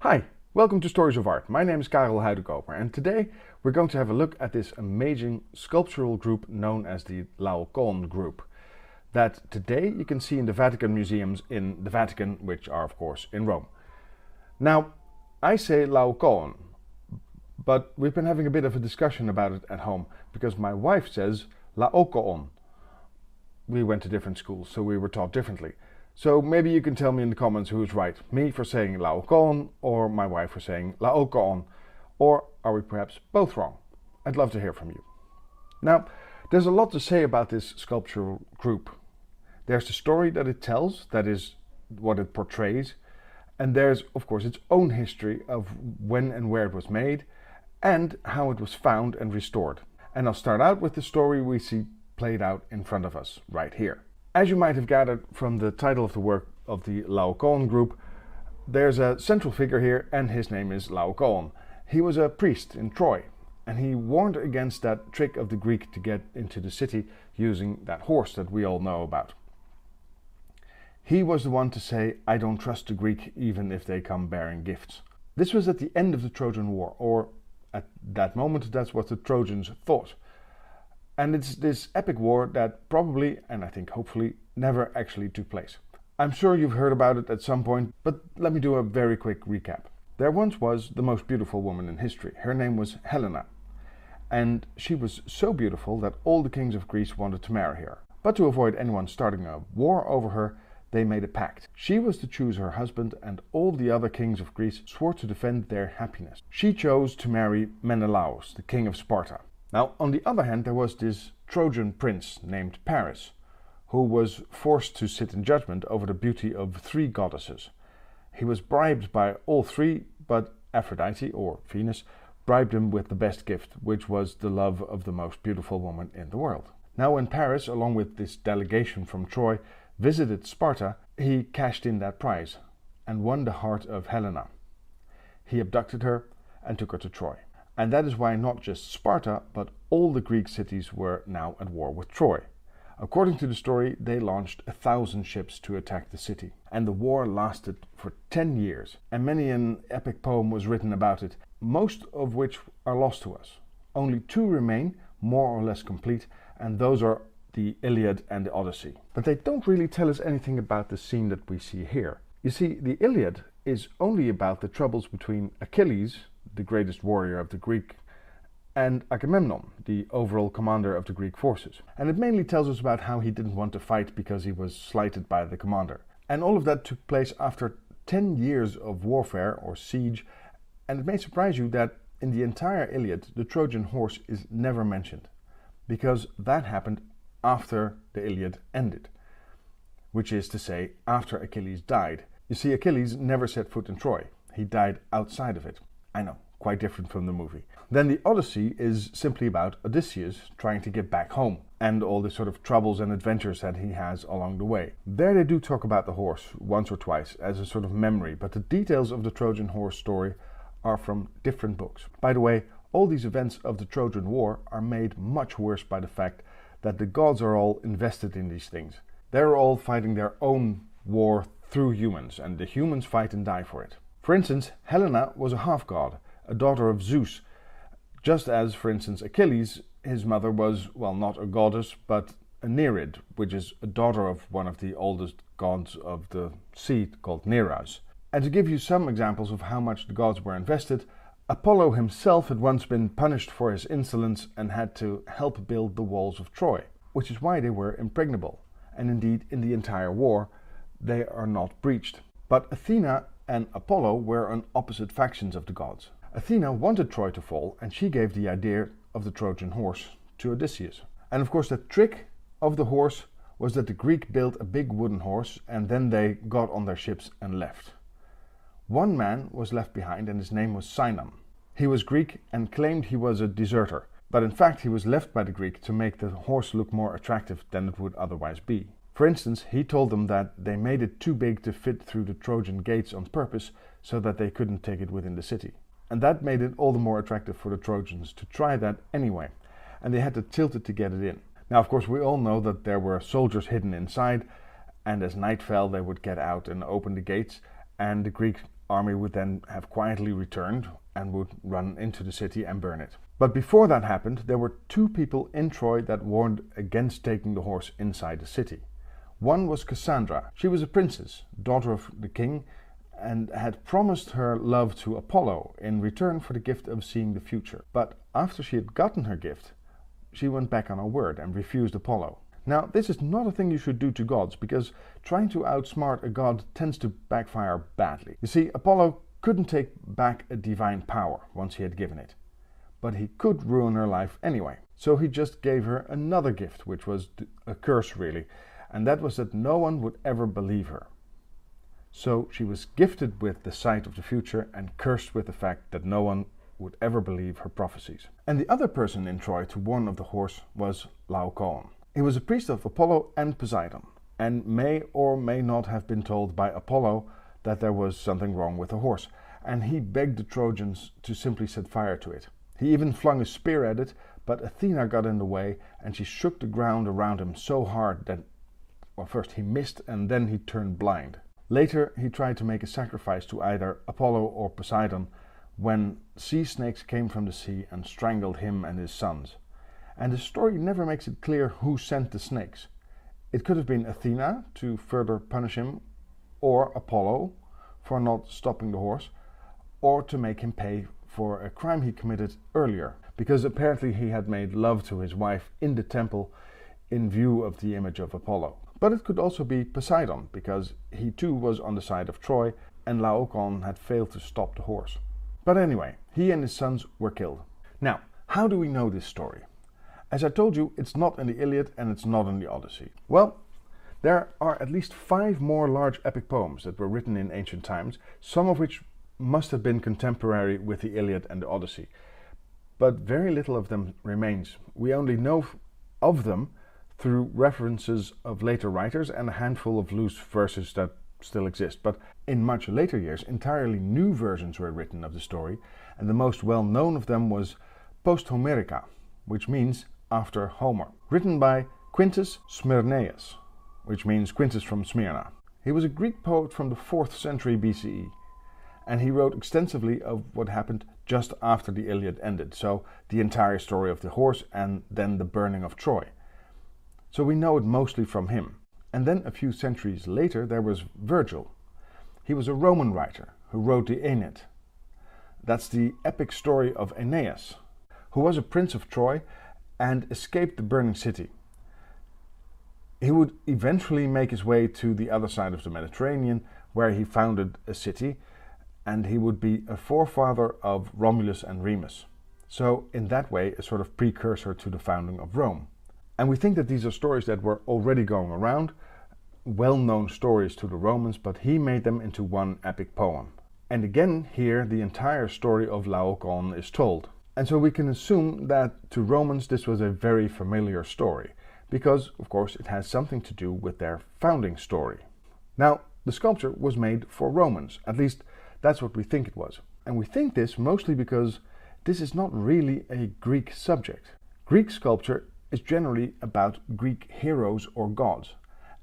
Hi, welcome to Stories of Art. My name is Karel Huidekoper and today we're going to have a look at this amazing sculptural group known as the Lao Kong Group that today you can see in the Vatican museums in the Vatican, which are of course in Rome. Now, I say Lao Kong, but we've been having a bit of a discussion about it at home because my wife says Lao Kong. We went to different schools, so we were taught differently. So maybe you can tell me in the comments who's right, me for saying Lao Kong or my wife for saying Lao Kong, or are we perhaps both wrong? I'd love to hear from you. Now, there's a lot to say about this sculptural group. There's the story that it tells, that is what it portrays, and there's of course its own history of when and where it was made and how it was found and restored. And I'll start out with the story we see played out in front of us right here. As you might have gathered from the title of the work of the Lao Kong Group, there's a central figure here and his name is Lao Kong. He was a priest in Troy and he warned against that trick of the Greek to get into the city using that horse that we all know about. He was the one to say, "I don't trust the Greek even if they come bearing gifts." This was at the end of the Trojan War, or at that moment that's what the Trojans thought. And it's this epic war that probably, and I think hopefully, never actually took place. I'm sure you've heard about it at some point, but let me do a very quick recap. There once was the most beautiful woman in history. Her name was Helena. And she was so beautiful that all the kings of Greece wanted to marry her. But to avoid anyone starting a war over her, they made a pact. She was to choose her husband and all the other kings of Greece swore to defend their happiness. She chose to marry Menelaus, the king of Sparta. Now, on the other hand, there was this Trojan prince named Paris, who was forced to sit in judgment over the beauty of three goddesses. He was bribed by all three, but Aphrodite, or Venus, bribed him with the best gift, which was the love of the most beautiful woman in the world. Now, when Paris, along with this delegation from Troy, visited Sparta, he cashed in that prize and won the heart of Helena. He abducted her and took her to Troy. And that is why not just Sparta, but all the Greek cities were now at war with Troy. According to the story, they launched 1,000 ships to attack the city. And the war lasted for 10 years. And many an epic poem was written about it, most of which are lost to us. Only 2 remain, more or less complete, and those are the Iliad and the Odyssey. But they don't really tell us anything about the scene that we see here. You see, the Iliad is only about the troubles between Achilles, the greatest warrior of the Greek, and Agamemnon, the overall commander of the Greek forces. And it mainly tells us about how he didn't want to fight because he was slighted by the commander. And all of that took place after 10 years of warfare or siege, and it may surprise you that in the entire Iliad the Trojan horse is never mentioned, because that happened after the Iliad ended, which is to say after Achilles died. You see, Achilles never set foot in Troy. He died outside of it. I know, quite different from the movie. Then the Odyssey is simply about Odysseus trying to get back home and all the sort of troubles and adventures that he has along the way. There they do talk about the horse once or twice as a sort of memory, but the details of the Trojan horse story are from different books. By the way, all these events of the Trojan War are made much worse by the fact that the gods are all invested in these things. They're all fighting their own war through humans, and the humans fight and die for it. For instance, Helena was a half-god, a daughter of Zeus, just as, for instance, Achilles, his mother was, well, not a goddess, but a Nereid, which is a daughter of one of the oldest gods of the sea, called Nereus. And to give you some examples of how much the gods were invested, Apollo himself had once been punished for his insolence and had to help build the walls of Troy, which is why they were impregnable. And indeed, in the entire war, they are not breached. But Athena and Apollo were on opposite factions of the gods. Athena wanted Troy to fall, and she gave the idea of the Trojan horse to Odysseus. And of course the trick of the horse was that the Greek built a big wooden horse and then they got on their ships and left. One man was left behind and his name was Sinon. He was Greek and claimed he was a deserter, but in fact he was left by the Greek to make the horse look more attractive than it would otherwise be. For instance, he told them that they made it too big to fit through the Trojan gates on purpose so that they couldn't take it within the city. And that made it all the more attractive for the Trojans to try that anyway, and they had to tilt it to get it in. Now, of course, we all know that there were soldiers hidden inside, and as night fell they would get out and open the gates, and the Greek army would then have quietly returned and would run into the city and burn it. But before that happened, there were two people in Troy that warned against taking the horse inside the city. One was Cassandra. She was a princess, daughter of the king, and had promised her love to Apollo in return for the gift of seeing the future. But after she had gotten her gift, she went back on her word and refused Apollo. Now, this is not a thing you should do to gods, because trying to outsmart a god tends to backfire badly. You see, Apollo couldn't take back a divine power once he had given it, but he could ruin her life anyway. So he just gave her another gift, which was a curse really, and that was that no one would ever believe her. So she was gifted with the sight of the future and cursed with the fact that no one would ever believe her prophecies. And the other person in Troy to warn of the horse was Lao Kong. He was a priest of Apollo and Poseidon, and may or may not have been told by Apollo that there was something wrong with the horse, and he begged the Trojans to simply set fire to it. He even flung a spear at it, but Athena got in the way, and she shook the ground around him so hard that, well, first he missed and then he turned blind. Later he tried to make a sacrifice to either Apollo or Poseidon when sea snakes came from the sea and strangled him and his sons. And the story never makes it clear who sent the snakes. It could have been Athena to further punish him, or Apollo for not stopping the horse, or to make him pay for a crime he committed earlier, because apparently he had made love to his wife in the temple in view of the image of Apollo. But it could also be Poseidon, because he too was on the side of Troy and Laocoon had failed to stop the horse. But anyway, he and his sons were killed. Now, how do we know this story? As I told you, it's not in the Iliad and it's not in the Odyssey. Well, there are at least 5 more large epic poems that were written in ancient times, some of which must have been contemporary with the Iliad and the Odyssey. But very little of them remains. We only know of them through references of later writers and a handful of loose verses that still exist. But in much later years, entirely new versions were written of the story, and the most well-known of them was Post-Homerica, which means after Homer, written by Quintus Smyrnaeus, which means Quintus from Smyrna. He was a Greek poet from the 4th century BCE, and he wrote extensively of what happened just after the Iliad ended, so the entire story of the horse and then the burning of Troy. So we know it mostly from him. And then a few centuries later there was Virgil. He was a Roman writer who wrote the Aeneid. That's the epic story of Aeneas, who was a prince of Troy and escaped the burning city. He would eventually make his way to the other side of the Mediterranean, where he founded a city, and he would be a forefather of Romulus and Remus. So in that way, a sort of precursor to the founding of Rome. And we think that these are stories that were already going around, well-known stories to the Romans, but he made them into one epic poem. And again, here the entire story of Laocoon is told. And so we can assume that to Romans this was a very familiar story, because of course it has something to do with their founding story. Now, the sculpture was made for Romans, at least that's what we think it was. And we think this mostly because this is not really a Greek subject. Greek sculpture is generally about Greek heroes or gods,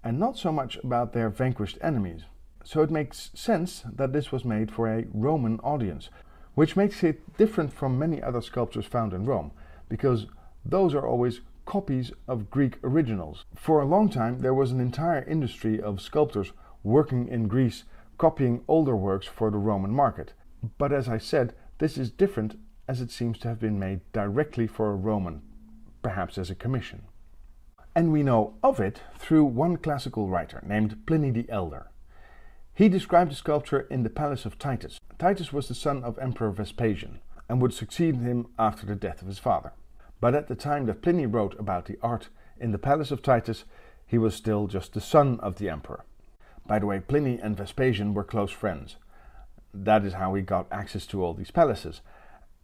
and not so much about their vanquished enemies. So it makes sense that this was made for a Roman audience, which makes it different from many other sculptures found in Rome, because those are always copies of Greek originals. For a long time there was an entire industry of sculptors working in Greece copying older works for the Roman market. But as I said, this is different, as it seems to have been made directly for a Roman, perhaps as a commission. And we know of it through one classical writer named Pliny the Elder. He described the sculpture in the Palace of Titus. Titus was the son of Emperor Vespasian and would succeed him after the death of his father. But at the time that Pliny wrote about the art in the Palace of Titus, he was still just the son of the emperor. By the way, Pliny and Vespasian were close friends. That is how he got access to all these palaces.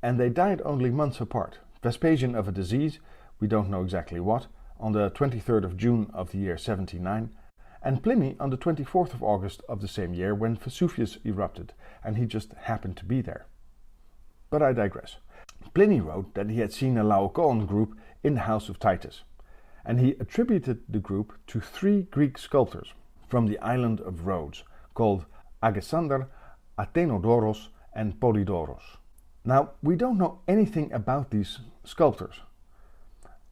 And they died only months apart. Vespasian of a disease, we don't know exactly what, on the 23rd of June of the year 79, and Pliny on the 24th of August of the same year when Vesuvius erupted, and he just happened to be there. But I digress. Pliny wrote that he had seen a Lao Kong Group in the house of Titus, and he attributed the group to 3 Greek sculptors from the island of Rhodes, called Agesander, Athenodoros and Polydoros. Now, we don't know anything about these sculptors,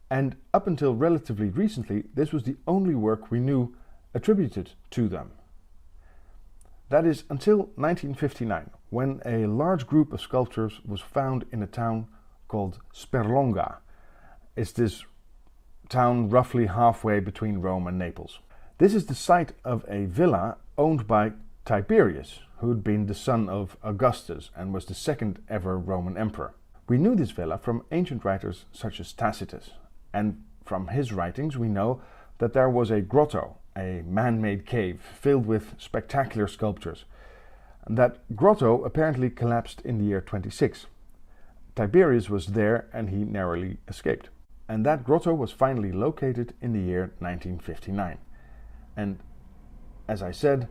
and up until relatively recently, this was the only work we knew attributed to them. That is until 1959, when a large group of sculptures was found in a town called Sperlonga. It's this town roughly halfway between Rome and Naples. This is the site of a villa owned by Tiberius, who had been the son of Augustus and was the second ever Roman emperor. We knew this villa from ancient writers such as Tacitus, and from his writings we know that there was a grotto, a man-made cave filled with spectacular sculptures. And that grotto apparently collapsed in the year 26. Tiberius was there and he narrowly escaped. And that grotto was finally located in the year 1959. And as I said,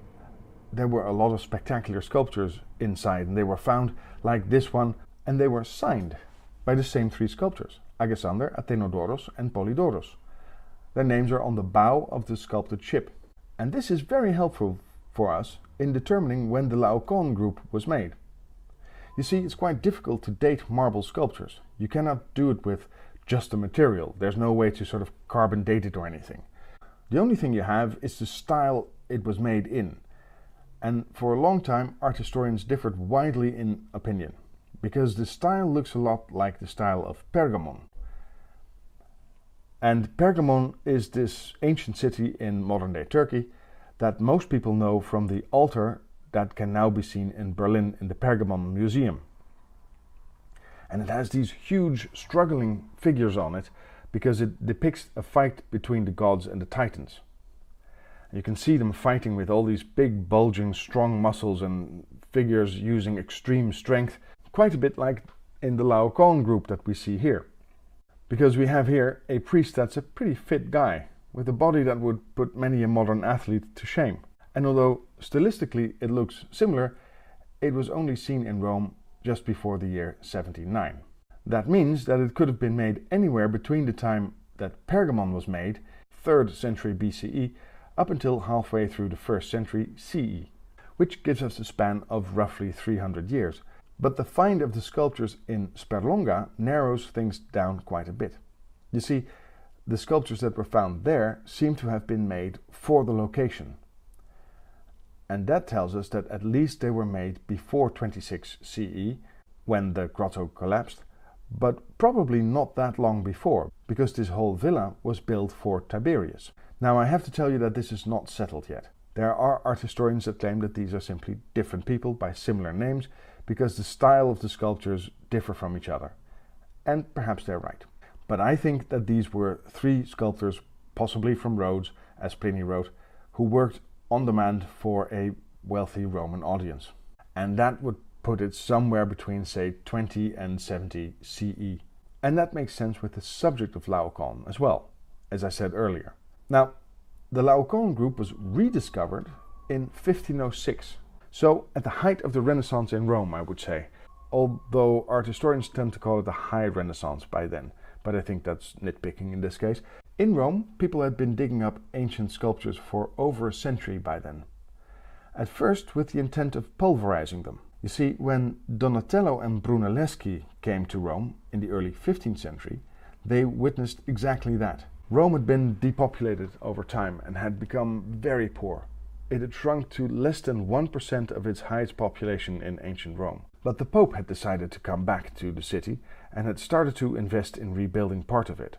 there were a lot of spectacular sculptures inside, and they were found like this one, and they were signed by the same three sculptors, Agasander, Athenodoros and Polydoros. Their names are on the bow of the sculpted ship. And this is very helpful for us in determining when the Lao Kong Group was made. You see, it's quite difficult to date marble sculptures. You cannot do it with just the material. There's no way to sort of carbon date it or anything. The only thing you have is the style it was made in. And for a long time, art historians differed widely in opinion, because the style looks a lot like the style of Pergamon. And Pergamon is this ancient city in modern-day Turkey that most people know from the altar that can now be seen in Berlin in the Pergamon Museum. And it has these huge struggling figures on it because it depicts a fight between the gods and the Titans. You can see them fighting with all these big, bulging, strong muscles and figures using extreme strength, quite a bit like in the Lao Kong Group that we see here. Because we have here a priest that's a pretty fit guy, with a body that would put many a modern athlete to shame. And although stylistically it looks similar, it was only seen in Rome just before the year 79. That means that it could have been made anywhere between the time that Pergamon was made, 3rd century BCE, up until halfway through the 1st century CE, which gives us a span of roughly 300 years. But the find of the sculptures in Sperlonga narrows things down quite a bit. You see, the sculptures that were found there seem to have been made for the location. And that tells us that at least they were made before 26 CE, when the grotto collapsed, but probably not that long before, because this whole villa was built for Tiberius. Now, I have to tell you that this is not settled yet. There are art historians that claim that these are simply different people by similar names, because the style of the sculptures differ from each other. And perhaps they're right. But I think that these were three sculptors, possibly from Rhodes, as Pliny wrote, who worked on demand for a wealthy Roman audience. And that would put it somewhere between, say, 20 and 70 CE. And that makes sense with the subject of Lao Kong as well, as I said earlier. Now, the Lao Kong Group was rediscovered in 1506. So at the height of the Renaissance in Rome, I would say. Although art historians tend to call it the High Renaissance by then, but I think that's nitpicking in this case. In Rome, people had been digging up ancient sculptures for over a century by then. At first with the intent of pulverizing them. You see, when Donatello and Brunelleschi came to Rome in the early 15th century, they witnessed exactly that. Rome had been depopulated over time and had become very poor. It had shrunk to less than 1% of its highest population in ancient Rome. But the Pope had decided to come back to the city and had started to invest in rebuilding part of it.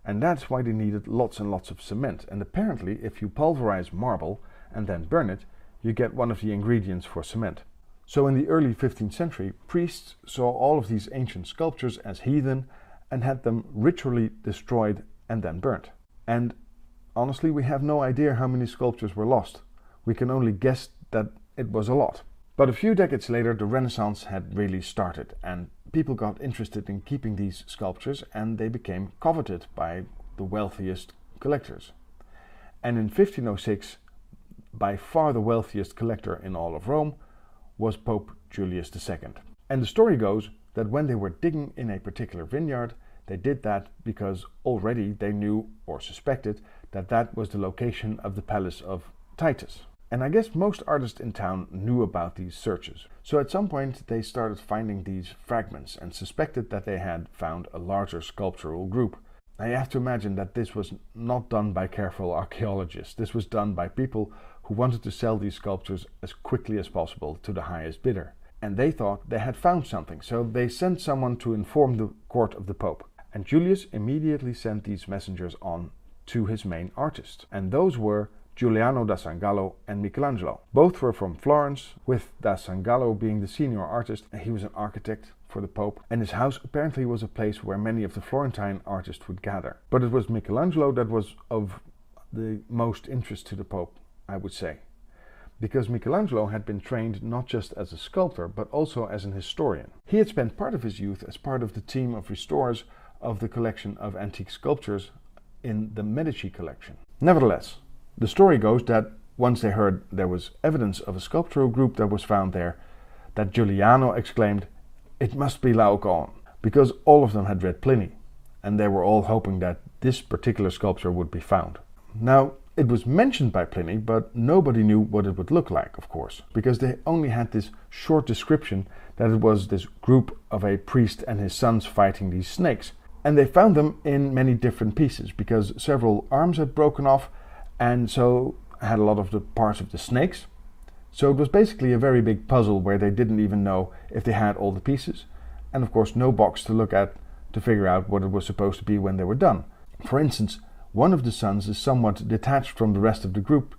And that's why they needed lots and lots of cement. And apparently, if you pulverize marble and then burn it, you get one of the ingredients for cement. So in the early 15th century, priests saw all of these ancient sculptures as heathen and had them ritually destroyed and then burnt. And honestly, we have no idea how many sculptures were lost. We can only guess that it was a lot. But a few decades later, the Renaissance had really started, and people got interested in keeping these sculptures, and they became coveted by the wealthiest collectors. And in 1506, by far the wealthiest collector in all of Rome was Pope Julius II. And the story goes that when they were digging in a particular vineyard, they did that because already they knew or suspected that that was the location of the Palace of Titus. And I guess most artists in town knew about these searches. So at some point they started finding these fragments and suspected that they had found a larger sculptural group. Now you have to imagine that this was not done by careful archaeologists. This was done by people who wanted to sell these sculptures as quickly as possible to the highest bidder. And they thought they had found something, so they sent someone to inform the court of the Pope. And Julius immediately sent these messengers on to his main artists. And those were Giuliano da Sangallo and Michelangelo. Both were from Florence, with da Sangallo being the senior artist. He was an architect for the Pope, and his house apparently was a place where many of the Florentine artists would gather. But it was Michelangelo that was of the most interest to the Pope, I would say, because Michelangelo had been trained not just as a sculptor, but also as an historian. He had spent part of his youth as part of the team of restorers of the collection of antique sculptures in the Medici collection. Nevertheless, the story goes that once they heard there was evidence of a sculptural group that was found there, that Giuliano exclaimed, "It must be Lao Kong," because all of them had read Pliny, and they were all hoping that this particular sculpture would be found. Now, it was mentioned by Pliny, but nobody knew what it would look like, of course, because they only had this short description that it was this group of a priest and his sons fighting these snakes. And they found them in many different pieces, because several arms had broken off, and so had a lot of the parts of the snakes. So it was basically a very big puzzle where they didn't even know if they had all the pieces, and of course no box to look at to figure out what it was supposed to be when they were done. For instance, one of the sons is somewhat detached from the rest of the group.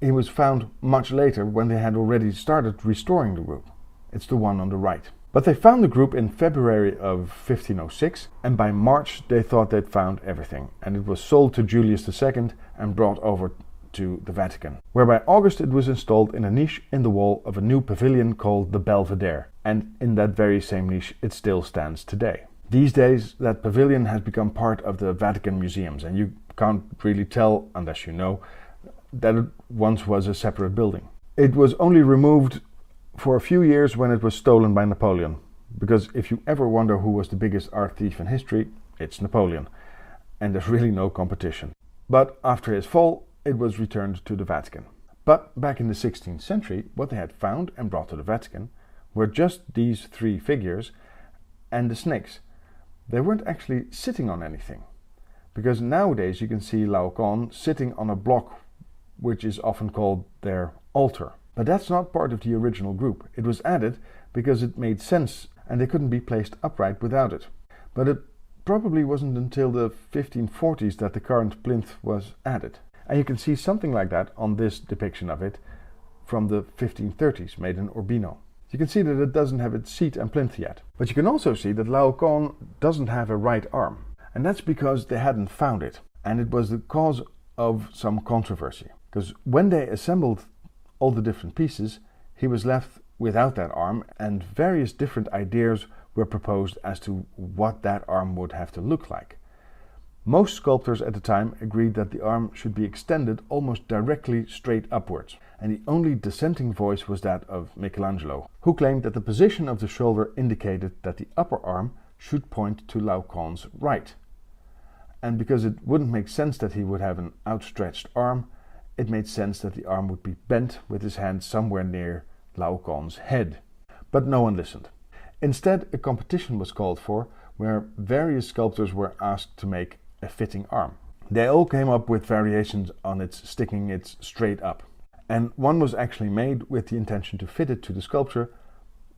He was found much later when they had already started restoring the group. It's the one on the right. But they found the group in February of 1506, and by March they thought they'd found everything, and it was sold to Julius II and brought over to the Vatican, where by August it was installed in a niche in the wall of a new pavilion called the Belvedere, and in that very same niche it still stands today. These days that pavilion has become part of the Vatican museums, and you can't really tell, unless you know, that it once was a separate building. It was only removed for a few years when it was stolen by Napoleon, because if you ever wonder who was the biggest art thief in history, it's Napoleon, and there's really no competition. But after his fall, it was returned to the Vatican. But back in the 16th century, what they had found and brought to the Vatican were just these three figures and the snakes. They weren't actually sitting on anything, because nowadays you can see Lao Kong sitting on a block which is often called their altar. But that's not part of the original group. It was added because it made sense and they couldn't be placed upright without it. But it probably wasn't until the 1540s that the current plinth was added. And you can see something like that on this depiction of it from the 1530s, made in Urbino. You can see that it doesn't have its seat and plinth yet. But you can also see that Lao Kong doesn't have a right arm. And that's because they hadn't found it. And it was the cause of some controversy. Because when they assembled all the different pieces, he was left without that arm, and various different ideas were proposed as to what that arm would have to look like. Most sculptors at the time agreed that the arm should be extended almost directly straight upwards, and the only dissenting voice was that of Michelangelo, who claimed that the position of the shoulder indicated that the upper arm should point to Lao Kong's right. And because it wouldn't make sense that he would have an outstretched arm, it made sense that the arm would be bent with his hand somewhere near Lao Kong's head. But no one listened. Instead, a competition was called for, where various sculptors were asked to make a fitting arm. They all came up with variations on its sticking it straight up. And one was actually made with the intention to fit it to the sculpture,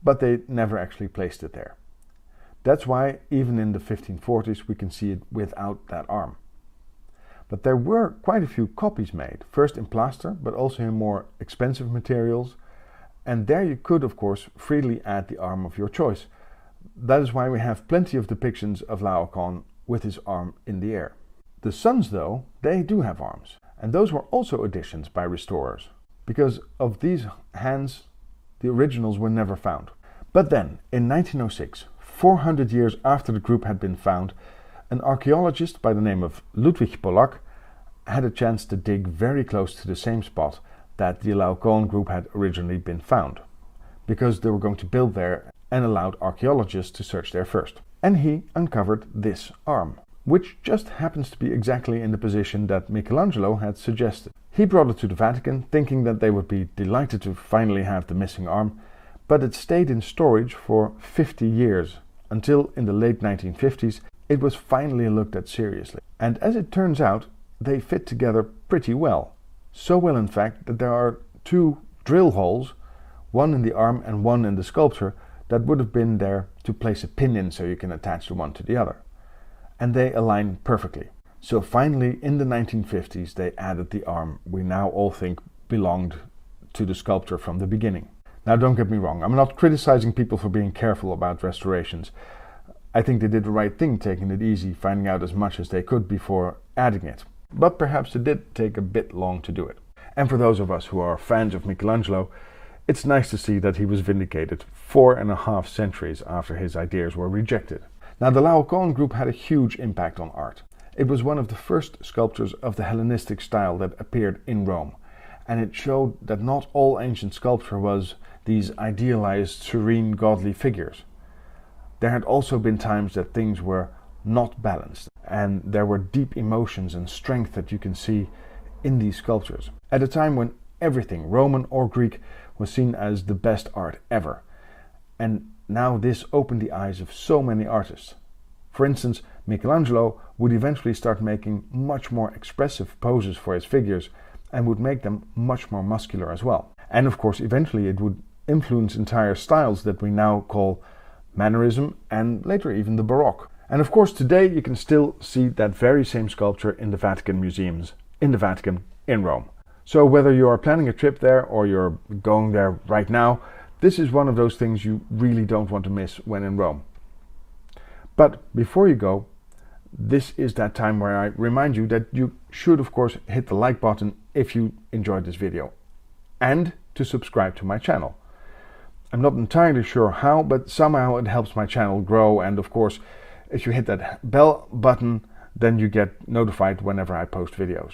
but they never actually placed it there. That's why, even in the 1540s, we can see it without that arm. But there were quite a few copies made, first in plaster, but also in more expensive materials. And there you could, of course, freely add the arm of your choice. That is why we have plenty of depictions of Lao Kong with his arm in the air. The sons, though, they do have arms. And those were also additions by restorers. Because of these hands, the originals were never found. But then, in 1906, 400 years after the group had been found, an archaeologist by the name of Ludwig Polak had a chance to dig very close to the same spot that the Lao Kong Group had originally been found, because they were going to build there and allowed archaeologists to search there first. And he uncovered this arm. which just happens to be exactly in the position that Michelangelo had suggested. He brought it to the Vatican, thinking that they would be delighted to finally have the missing arm, but it stayed in storage for 50 years, until in the late 1950s it was finally looked at seriously. And as it turns out, they fit together pretty well. So well in fact that there are 2 drill holes, one in the arm and one in the sculpture, that would have been there to place a pin in so you can attach the one to the other. And they align perfectly. So finally in the 1950s they added the arm we now all think belonged to the sculpture from the beginning. Now don't get me wrong, I'm not criticizing people for being careful about restorations. I think they did the right thing taking it easy, finding out as much as they could before adding it. But perhaps it did take a bit long to do it. And for those of us who are fans of Michelangelo, it's nice to see that he was vindicated 4.5 centuries after his ideas were rejected. Now the Lao Kong Group had a huge impact on art. It was one of the first sculptures of the Hellenistic style that appeared in Rome, and it showed that not all ancient sculpture was these idealized, serene, godly figures. There had also been times that things were not balanced, and there were deep emotions and strength that you can see in these sculptures. At a time when everything, Roman or Greek, was seen as the best art ever. And now this opened the eyes of so many artists. For instance, Michelangelo would eventually start making much more expressive poses for his figures and would make them much more muscular as well. And of course, eventually it would influence entire styles that we now call Mannerism and later even the Baroque. And of course, today you can still see that very same sculpture in the Vatican museums, in the Vatican, in Rome. So whether you are planning a trip there or you're going there right now, this is one of those things you really don't want to miss when in Rome. But before you go, this is that time where I remind you that you should of course hit the like button if you enjoyed this video, and to subscribe to my channel. I'm not entirely sure how, but somehow it helps my channel grow, and of course if you hit that bell button then you get notified whenever I post videos.